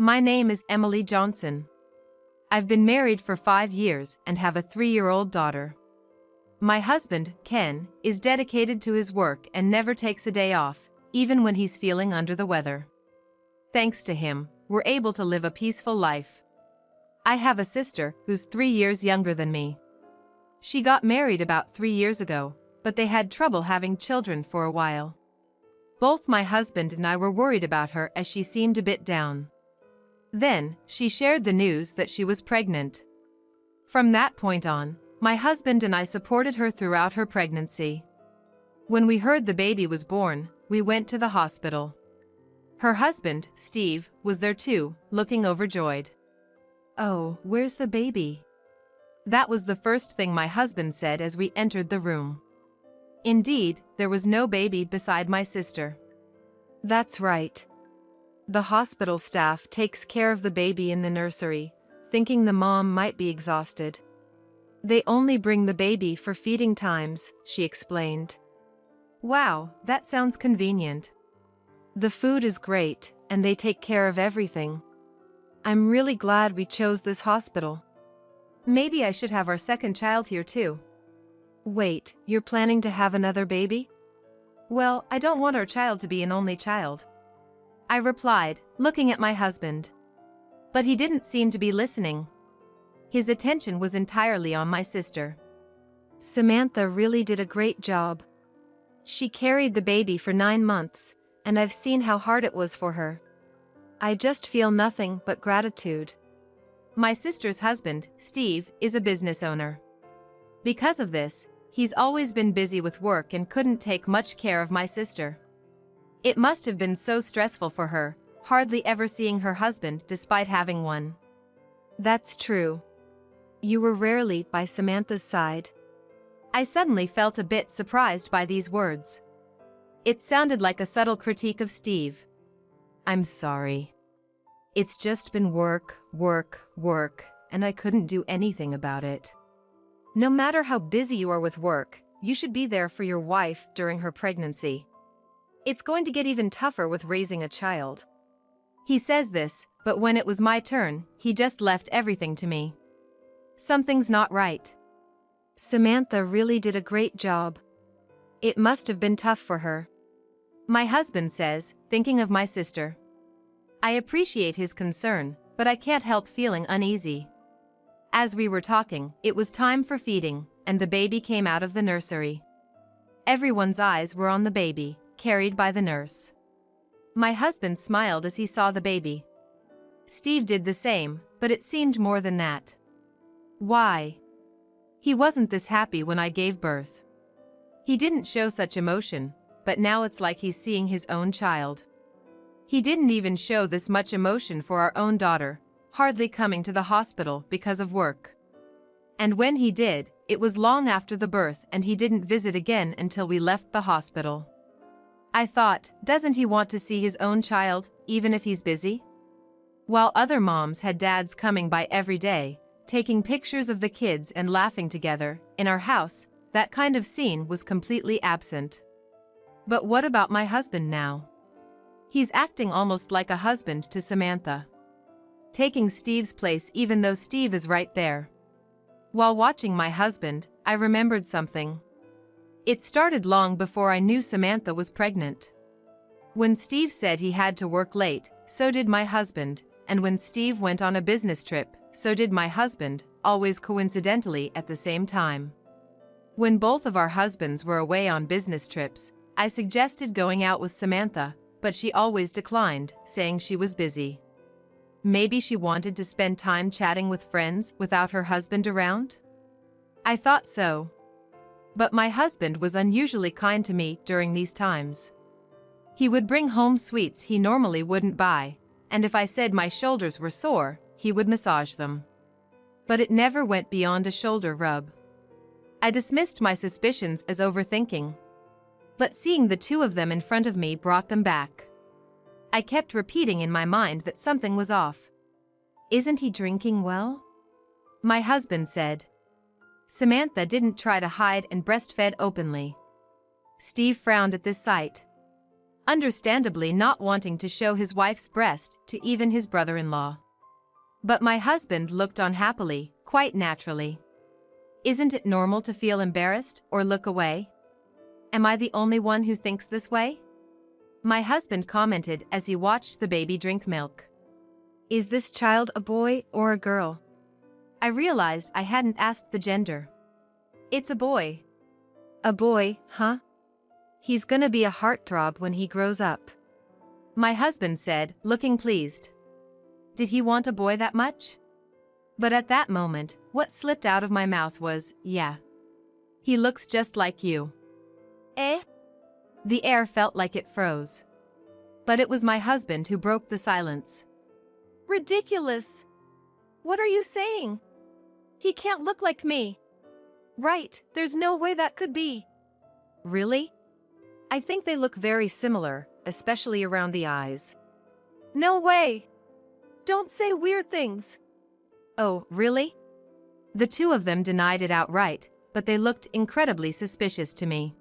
My name is Emily Johnson. I've been married for 5 years and have a 3-year-old daughter. My husband, Ken, is dedicated to his work and never takes a day off, even when he's feeling under the weather. Thanks to him, we're able to live a peaceful life. I have a sister who's 3 years younger than me. She got married about 3 years ago, but they had trouble having children for a while. Both my husband and I were worried about her as she seemed a bit down. Then, she shared the news that she was pregnant. From that point on, my husband and I supported her throughout her pregnancy. When we heard the baby was born, we went to the hospital. Her husband, Steve, was there too, looking overjoyed. "Oh, where's the baby?" That was the first thing my husband said as we entered the room. Indeed, there was no baby beside my sister. That's right. The hospital staff takes care of the baby in the nursery, thinking the mom might be exhausted. They only bring the baby for feeding times, she explained. Wow, that sounds convenient. The food is great, and they take care of everything. I'm really glad we chose this hospital. Maybe I should have our second child here too. Wait, you're planning to have another baby? Well, I don't want our child to be an only child, I replied, looking at my husband. But he didn't seem to be listening. His attention was entirely on my sister. Samantha really did a great job. She carried the baby for 9 months, and I've seen how hard it was for her. I just feel nothing but gratitude. My sister's husband, Steve, is a business owner. Because of this, he's always been busy with work and couldn't take much care of my sister. It must have been so stressful for her, hardly ever seeing her husband despite having one. That's true. You were rarely by Samantha's side. I suddenly felt a bit surprised by these words. It sounded like a subtle critique of Steve. I'm sorry. It's just been work, and I couldn't do anything about it. No matter how busy you are with work, you should be there for your wife during her pregnancy. It's going to get even tougher with raising a child. He says this, but when it was my turn, he just left everything to me. Something's not right. Samantha really did a great job. It must have been tough for her. My husband says, thinking of my sister. I appreciate his concern, but I can't help feeling uneasy. As we were talking, it was time for feeding, and the baby came out of the nursery. Everyone's eyes were on the baby, carried by the nurse. My husband smiled as he saw the baby. Steve did the same, but it seemed more than that. Why? He wasn't this happy when I gave birth. He didn't show such emotion, but now it's like he's seeing his own child. He didn't even show this much emotion for our own daughter, hardly coming to the hospital because of work. And when he did, it was long after the birth and he didn't visit again until we left the hospital. I thought, doesn't he want to see his own child, even if he's busy? While other moms had dads coming by every day, taking pictures of the kids and laughing together, in our house, that kind of scene was completely absent. But what about my husband now? He's acting almost like a husband to Samantha. Taking Steve's place even though Steve is right there. While watching my husband, I remembered something. It started long before I knew Samantha was pregnant. When Steve said he had to work late, so did my husband, and when Steve went on a business trip, so did my husband, always coincidentally at the same time. When both of our husbands were away on business trips, I suggested going out with Samantha, but she always declined, saying she was busy. Maybe she wanted to spend time chatting with friends without her husband around? I thought so. But my husband was unusually kind to me during these times. He would bring home sweets he normally wouldn't buy, and if I said my shoulders were sore, he would massage them. But it never went beyond a shoulder rub. I dismissed my suspicions as overthinking. But seeing the two of them in front of me brought them back. I kept repeating in my mind that something was off. Isn't he drinking well? My husband said. Samantha didn't try to hide and breastfed openly. Steve frowned at this sight. understandably not wanting to show his wife's breast to even his brother-in-law. But my husband looked on happily, quite naturally. Isn't it normal to feel embarrassed or look away? Am I the only one who thinks this way? My husband commented as he watched the baby drink milk. Is this child a boy or a girl? I realized I hadn't asked the gender. It's a boy. A boy, huh? He's gonna be a heartthrob when he grows up. My husband said, looking pleased. Did he want a boy that much? But at that moment, what slipped out of my mouth was, yeah. He looks just like you. Eh? The air felt like it froze. But it was my husband who broke the silence. Ridiculous! What are you saying? He can't look like me. Right, there's no way that could be. Really? I think they look very similar, especially around the eyes. No way! Don't say weird things. Oh, really? The two of them denied it outright, but they looked incredibly suspicious to me.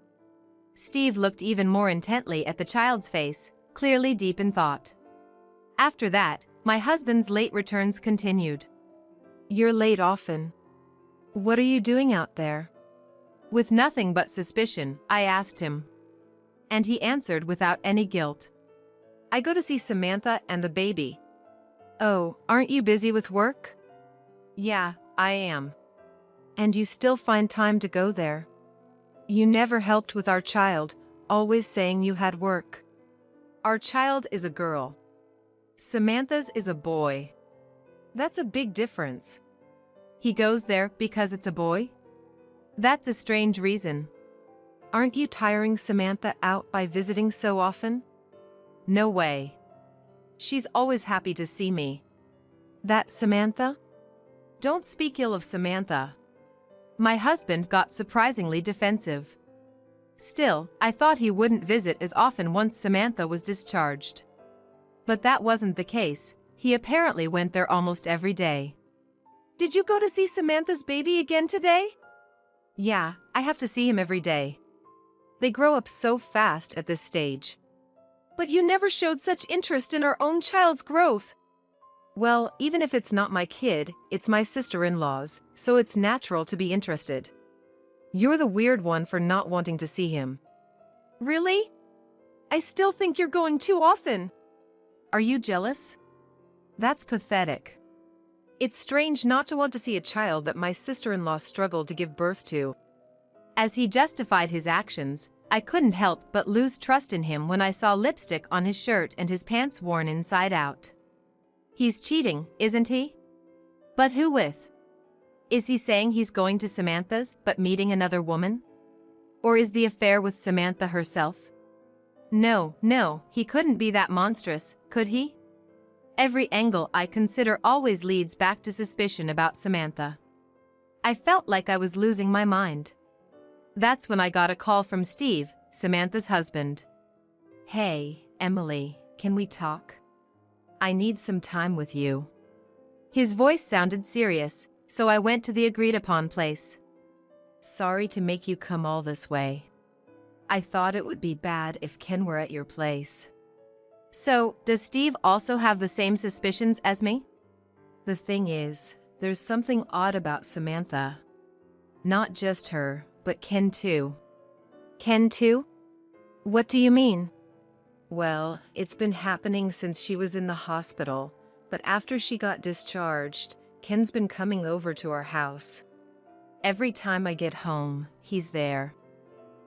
Steve looked even more intently at the child's face, clearly deep in thought. After that, my husband's late returns continued. You're late often. What are you doing out there? With nothing but suspicion, I asked him. And he answered without any guilt. I go to see Samantha and the baby. Oh, aren't you busy with work? Yeah, I am. And you still find time to go there? You never helped with our child, always saying you had work. Our child is a girl. Samantha's is a boy. That's a big difference. He goes there because it's a boy? That's a strange reason. Aren't you tiring Samantha out by visiting so often? No way. She's always happy to see me. That Samantha? Don't speak ill of Samantha. My husband got surprisingly defensive. Still, I thought he wouldn't visit as often once Samantha was discharged. But that wasn't the case. He apparently went there almost every day. Did you go to see Samantha's baby again today? Yeah, I have to see him every day. They grow up so fast at this stage. But you never showed such interest in our own child's growth. Well, even if it's not my kid, it's my sister-in-law's, so it's natural to be interested. You're the weird one for not wanting to see him. Really? I still think you're going too often. Are you jealous? That's pathetic. It's strange not to want to see a child that my sister-in-law struggled to give birth to. As he justified his actions, I couldn't help but lose trust in him when I saw lipstick on his shirt and his pants worn inside out. He's cheating, isn't he? But who with? Is he saying he's going to Samantha's but meeting another woman? Or is the affair with Samantha herself? No, he couldn't be that monstrous, could he? Every angle I consider always leads back to suspicion about Samantha. I felt like I was losing my mind. That's when I got a call from Steve, Samantha's husband. Hey, Emily, can we talk? I need some time with you. His voice sounded serious, so I went to the agreed-upon place. Sorry to make you come all this way. I thought it would be bad if Ken were at your place. So, does Steve also have the same suspicions as me? The thing is, there's something odd about Samantha. Not just her, but Ken too. Ken too? What do you mean? Well, it's been happening since she was in the hospital, but after she got discharged, Ken's been coming over to our house. Every time I get home, he's there.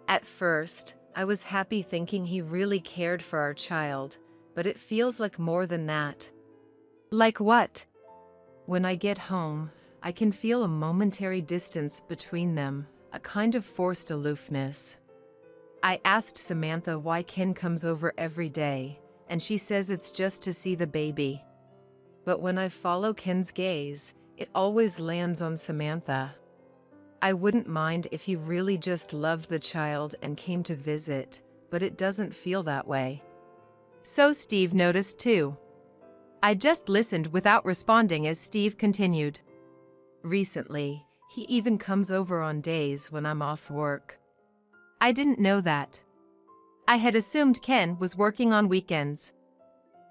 At first, I was happy thinking he really cared for our child, but it feels like more than that. Like what? When I get home, I can feel a momentary distance between them, a kind of forced aloofness. I asked Samantha why Ken comes over every day, and she says it's just to see the baby. But when I follow Ken's gaze, it always lands on Samantha. I wouldn't mind if he really just loved the child and came to visit, but it doesn't feel that way. So Steve noticed too. I just listened without responding as Steve continued. Recently, he even comes over on days when I'm off work. I didn't know that. I had assumed Ken was working on weekends.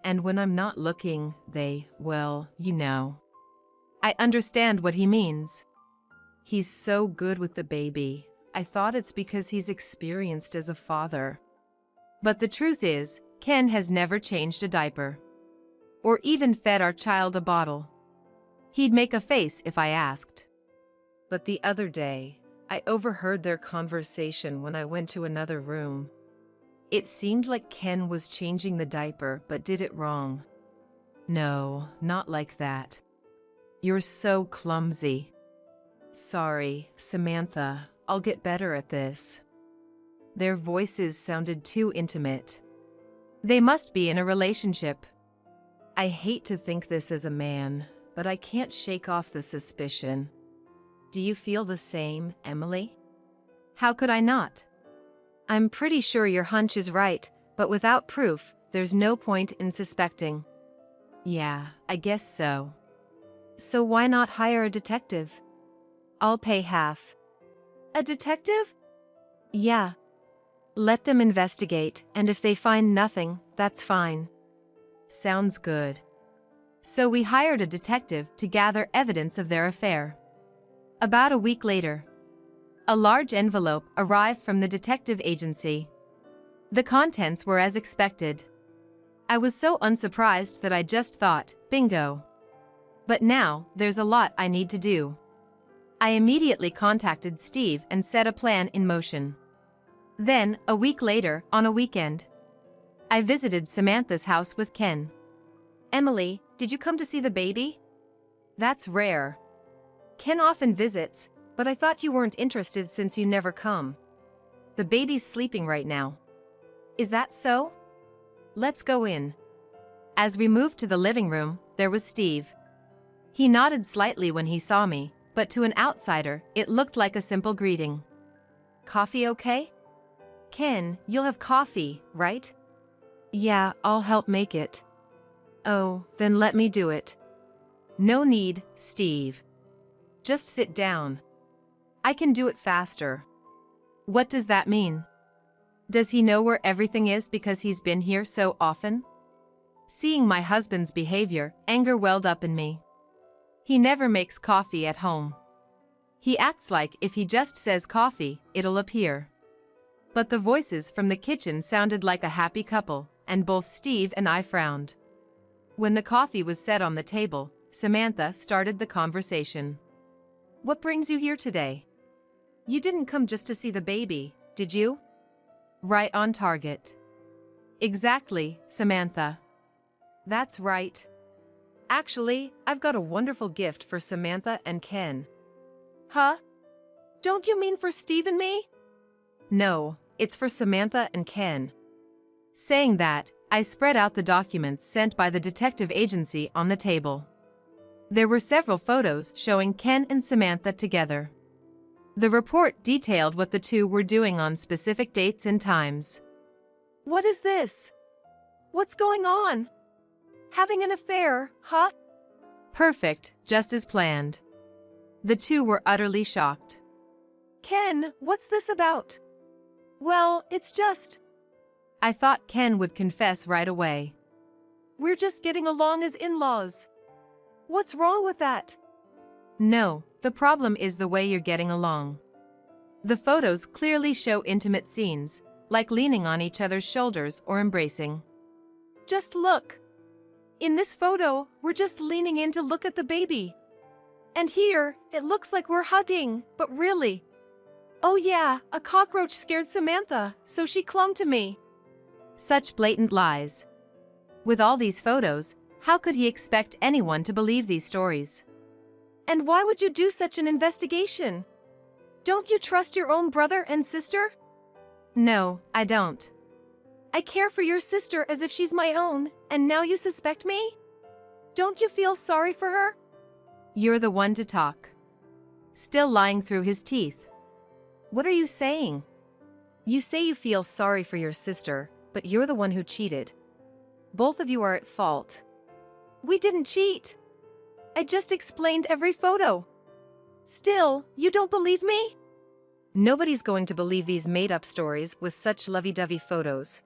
And when I'm not looking, well, you know. I understand what he means. He's so good with the baby. I thought it's because he's experienced as a father. But the truth is, Ken has never changed a diaper. Or even fed our child a bottle. He'd make a face if I asked. But the other day, I overheard their conversation when I went to another room. It seemed like Ken was changing the diaper but did it wrong. No, not like that. You're so clumsy. Sorry, Samantha, I'll get better at this. Their voices sounded too intimate. They must be in a relationship. I hate to think this as a man, but I can't shake off the suspicion. Do you feel the same, Emily? How could I not? I'm pretty sure your hunch is right, but without proof, there's no point in suspecting. Yeah, I guess so. So why not hire a detective? I'll pay half. A detective? Yeah. Let them investigate, and if they find nothing, that's fine. Sounds good. So we hired a detective to gather evidence of their affair. About a week later, a large envelope arrived from the detective agency. The contents were as expected. I was so unsurprised that I just thought, bingo. But now, there's a lot I need to do. I immediately contacted Steve and set a plan in motion. Then, a week later, on a weekend, I visited Samantha's house with Ken. Emily, did you come to see the baby? That's rare. Ken often visits, but I thought you weren't interested since you never come. The baby's sleeping right now. Is that so? Let's go in. As we moved to the living room, there was Steve. He nodded slightly when he saw me, but to an outsider, it looked like a simple greeting. Coffee okay? Ken, you'll have coffee, right? Yeah, I'll help make it. Oh, then let me do it. No need, Steve. Just sit down. I can do it faster. What does that mean? Does he know where everything is because he's been here so often? Seeing my husband's behavior, anger welled up in me. He never makes coffee at home. He acts like if he just says coffee, it'll appear. But the voices from the kitchen sounded like a happy couple, and both Steve and I frowned. When the coffee was set on the table, Samantha started the conversation. What brings you here today? You didn't come just to see the baby, did you? Right on target. Exactly, Samantha. That's right. Actually, I've got a wonderful gift for Samantha and Ken. Huh? Don't you mean for Steve and me? No, it's for Samantha and Ken. Saying that, I spread out the documents sent by the detective agency on the table. There were several photos showing Ken and Samantha together. The report detailed what the two were doing on specific dates and times. What is this? What's going on? Having an affair, huh? Perfect, just as planned. The two were utterly shocked. Ken, what's this about? Well, it's just... I thought Ken would confess right away. We're just getting along as in-laws. What's wrong with that? No, the problem is the way you're getting along. The photos clearly show intimate scenes, like leaning on each other's shoulders or embracing. Just look. In this photo, we're just leaning in to look at the baby. And here, it looks like we're hugging, but really. Oh yeah, a cockroach scared Samantha, so she clung to me. Such blatant lies. With all these photos, how could he expect anyone to believe these stories? And why would you do such an investigation? Don't you trust your own brother and sister? No, I don't. I care for your sister as if she's my own, and now you suspect me? Don't you feel sorry for her? You're the one to talk. Still lying through his teeth. What are you saying? You say you feel sorry for your sister, but you're the one who cheated. Both of you are at fault. We didn't cheat. I just explained every photo. Still, you don't believe me? Nobody's going to believe these made-up stories with such lovey-dovey photos.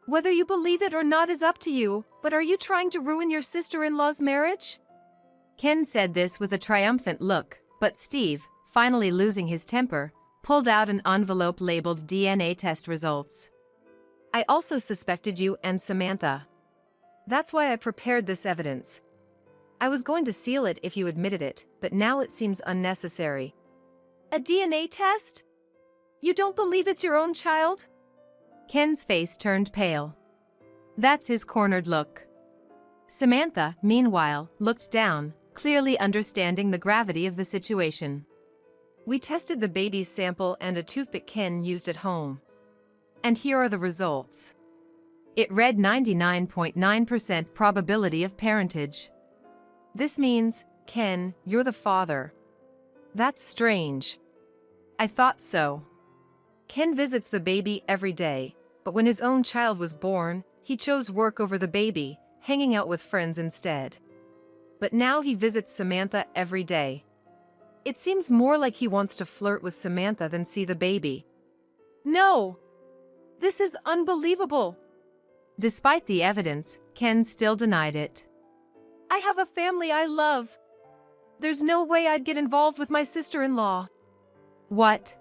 Whether you believe it or not is up to you, but are you trying to ruin your sister-in-law's marriage? Ken said this with a triumphant look, but Steve, finally losing his temper, pulled out an envelope labeled DNA test results. I also suspected you and Samantha. That's why I prepared this evidence. I was going to seal it if you admitted it, but now it seems unnecessary. A DNA test? You don't believe it's your own child? Ken's face turned pale. That's his cornered look. Samantha, meanwhile, looked down, clearly understanding the gravity of the situation. We tested the baby's sample and a toothpick Ken used at home. And here are the results. It read 99.9% probability of parentage. This means, Ken, you're the father. That's strange. I thought so. Ken visits the baby every day, but when his own child was born, he chose work over the baby, hanging out with friends instead. But now he visits Samantha every day. It seems more like he wants to flirt with Samantha than see the baby. No! This is unbelievable! Despite the evidence, Ken still denied it. I have a family I love. There's no way I'd get involved with my sister-in-law. What?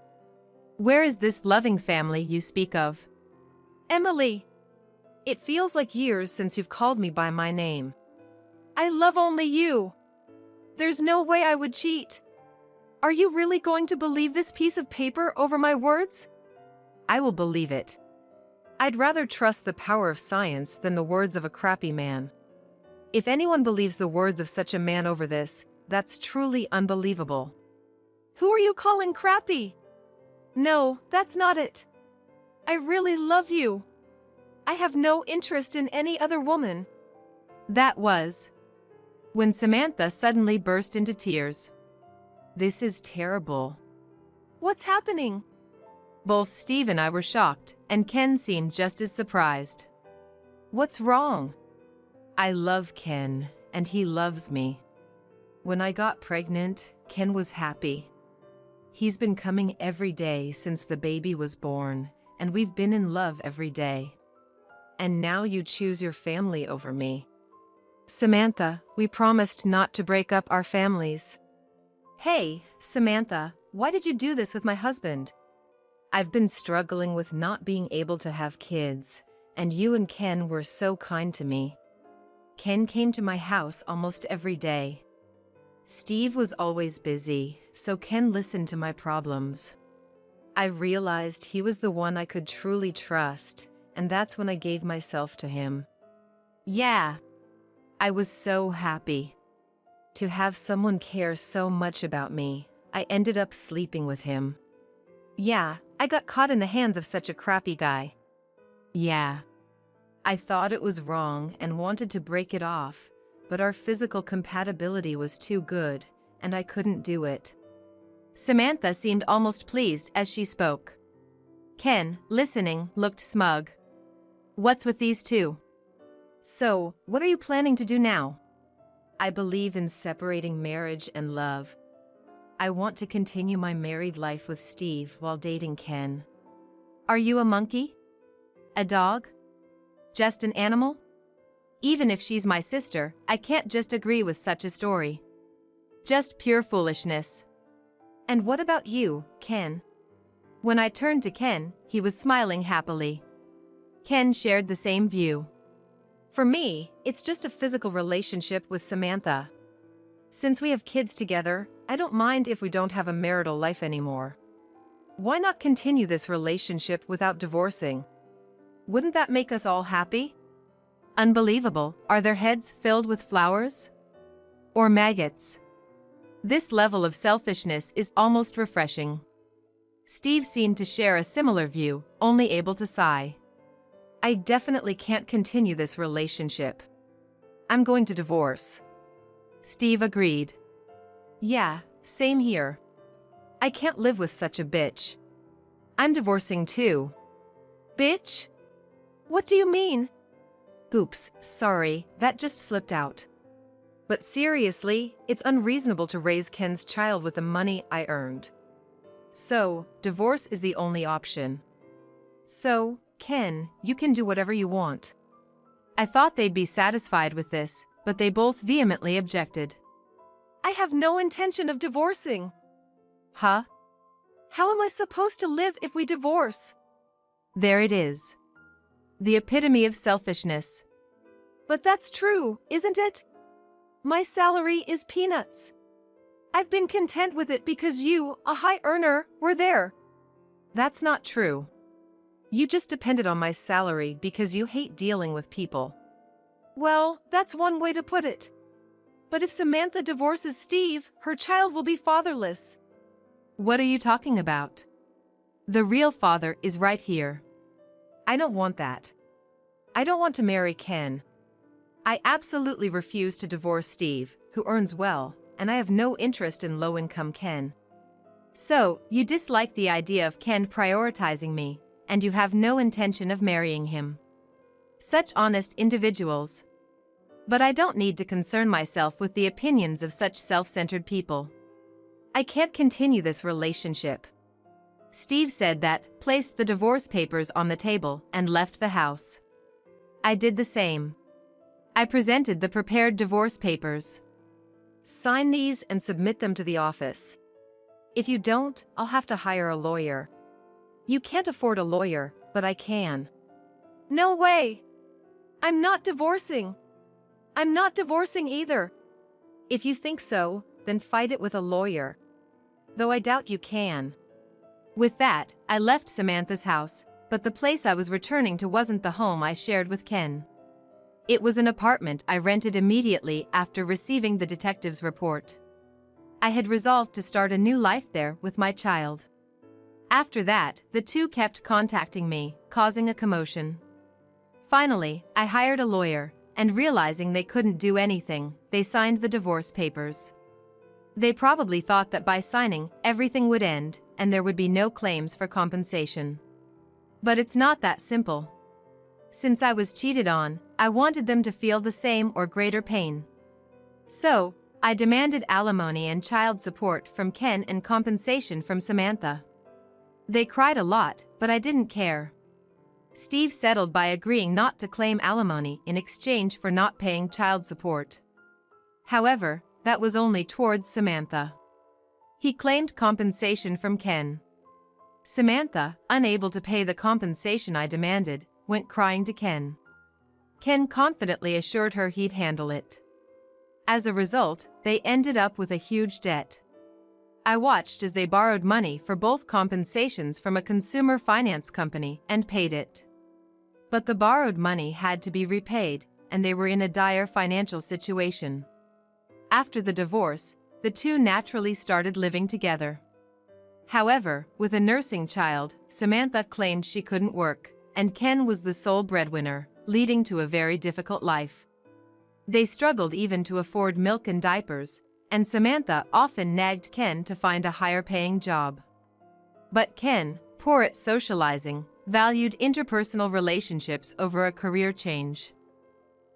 Where is this loving family you speak of? Emily. It feels like years since you've called me by my name. I love only you. There's no way I would cheat. Are you really going to believe this piece of paper over my words? I will believe it. I'd rather trust the power of science than the words of a crappy man. If anyone believes the words of such a man over this, that's truly unbelievable. Who are you calling crappy? No, that's not it. I really love you. I have no interest in any other woman. That was when Samantha suddenly burst into tears. This is terrible. What's happening? Both Steve and I were shocked, and Ken seemed just as surprised. What's wrong? I love Ken, and he loves me. When I got pregnant, Ken was happy. He's been coming every day since the baby was born, and we've been in love every day. And now you choose your family over me. Samantha, we promised not to break up our families. Hey, Samantha, why did you do this with my husband? I've been struggling with not being able to have kids, and you and Ken were so kind to me. Ken came to my house almost every day. Steve was always busy, so Ken listened to my problems. I realized he was the one I could truly trust, and that's when I gave myself to him. Yeah, I was so happy. To have someone care so much about me, I ended up sleeping with him. Yeah, I got caught in the hands of such a crappy guy. Yeah. I thought it was wrong and wanted to break it off, but our physical compatibility was too good, and I couldn't do it. Samantha seemed almost pleased as she spoke. Ken, listening, looked smug. What's with these two? So, what are you planning to do now? I believe in separating marriage and love. I want to continue my married life with Steve while dating Ken. Are you a monkey? A dog? Just an animal? Even if she's my sister, I can't just agree with such a story. Just pure foolishness. And what about you, Ken? When I turned to Ken, he was smiling happily. Ken shared the same view. For me, it's just a physical relationship with Samantha. Since we have kids together, I don't mind if we don't have a marital life anymore. Why not continue this relationship without divorcing? Wouldn't that make us all happy? Unbelievable, are their heads filled with flowers? Or maggots? This level of selfishness is almost refreshing. Steve seemed to share a similar view, only able to sigh. I definitely can't continue this relationship. I'm going to divorce. Steve agreed. Yeah, same here. I can't live with such a bitch. I'm divorcing too. Bitch? What do you mean? Oops, sorry, that just slipped out. But seriously, it's unreasonable to raise Ken's child with the money I earned. So, divorce is the only option. So, Ken, you can do whatever you want. I thought they'd be satisfied with this, but they both vehemently objected. I have no intention of divorcing. Huh? How am I supposed to live if we divorce? There it is. The epitome of selfishness. But that's true, isn't it? My salary is peanuts. I've been content with it because you, a high earner, were there. That's not true. You just depended on my salary because you hate dealing with people. Well, that's one way to put it. But if Samantha divorces Steve, her child will be fatherless. What are you talking about? The real father is right here. I don't want that. I don't want to marry Ken. I absolutely refuse to divorce Steve, who earns well, and I have no interest in low-income Ken. So, you dislike the idea of Ken prioritizing me, and you have no intention of marrying him. Such honest individuals. But I don't need to concern myself with the opinions of such self-centered people. I can't continue this relationship. Steve said that, placed the divorce papers on the table, and left the house. I did the same. I presented the prepared divorce papers. Sign these and submit them to the office. If you don't, I'll have to hire a lawyer. You can't afford a lawyer, but I can. No way! I'm not divorcing. I'm not divorcing either. If you think so, then fight it with a lawyer. Though I doubt you can. With that, I left Samantha's house, but the place I was returning to wasn't the home I shared with Ken. It was an apartment I rented immediately after receiving the detective's report. I had resolved to start a new life there with my child. After that, the two kept contacting me, causing a commotion. Finally, I hired a lawyer, and realizing they couldn't do anything, they signed the divorce papers. They probably thought that by signing, everything would end, and there would be no claims for compensation. But it's not that simple. Since I was cheated on, I wanted them to feel the same or greater pain. So, I demanded alimony and child support from Ken and compensation from Samantha. They cried a lot, but I didn't care. Steve settled by agreeing not to claim alimony in exchange for not paying child support. However, that was only towards Samantha. He claimed compensation from Ken. Samantha, unable to pay the compensation I demanded, went crying to Ken. Ken confidently assured her he'd handle it. As a result, they ended up with a huge debt. I watched as they borrowed money for both compensations from a consumer finance company and paid it. But the borrowed money had to be repaid, and they were in a dire financial situation. After the divorce, the two naturally started living together. However, with a nursing child, Samantha claimed she couldn't work, and Ken was the sole breadwinner, leading to a very difficult life. They struggled even to afford milk and diapers, and Samantha often nagged Ken to find a higher-paying job. But Ken, poor at socializing, valued interpersonal relationships over a career change.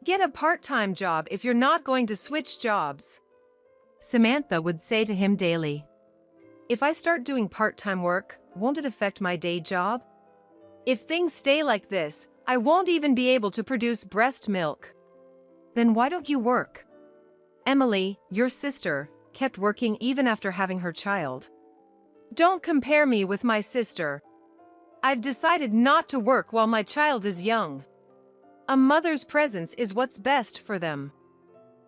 Get a part-time job if you're not going to switch jobs, Samantha would say to him daily. If I start doing part-time work, won't it affect my day job? If things stay like this, I won't even be able to produce breast milk. Then why don't you work? Emily, your sister, kept working even after having her child. Don't compare me with my sister. I've decided not to work while my child is young. A mother's presence is what's best for them.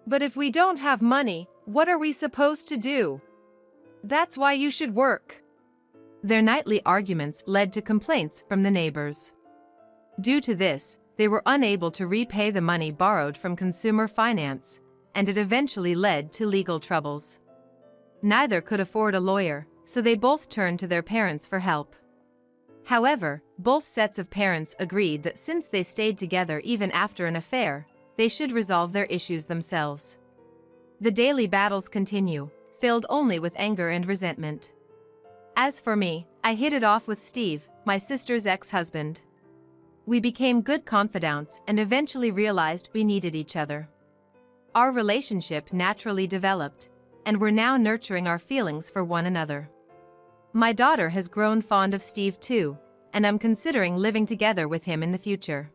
But if we don't have money, what are we supposed to do? That's why you should work. Their nightly arguments led to complaints from the neighbors. Due to this, they were unable to repay the money borrowed from consumer finance, and it eventually led to legal troubles. Neither could afford a lawyer, so they both turned to their parents for help. However, both sets of parents agreed that since they stayed together even after an affair, they should resolve their issues themselves. The daily battles continue, filled only with anger and resentment. As for me, I hit it off with Steve, my sister's ex-husband. We became good confidants and eventually realized we needed each other. Our relationship naturally developed, and we're now nurturing our feelings for one another. My daughter has grown fond of Steve too, and I'm considering living together with him in the future.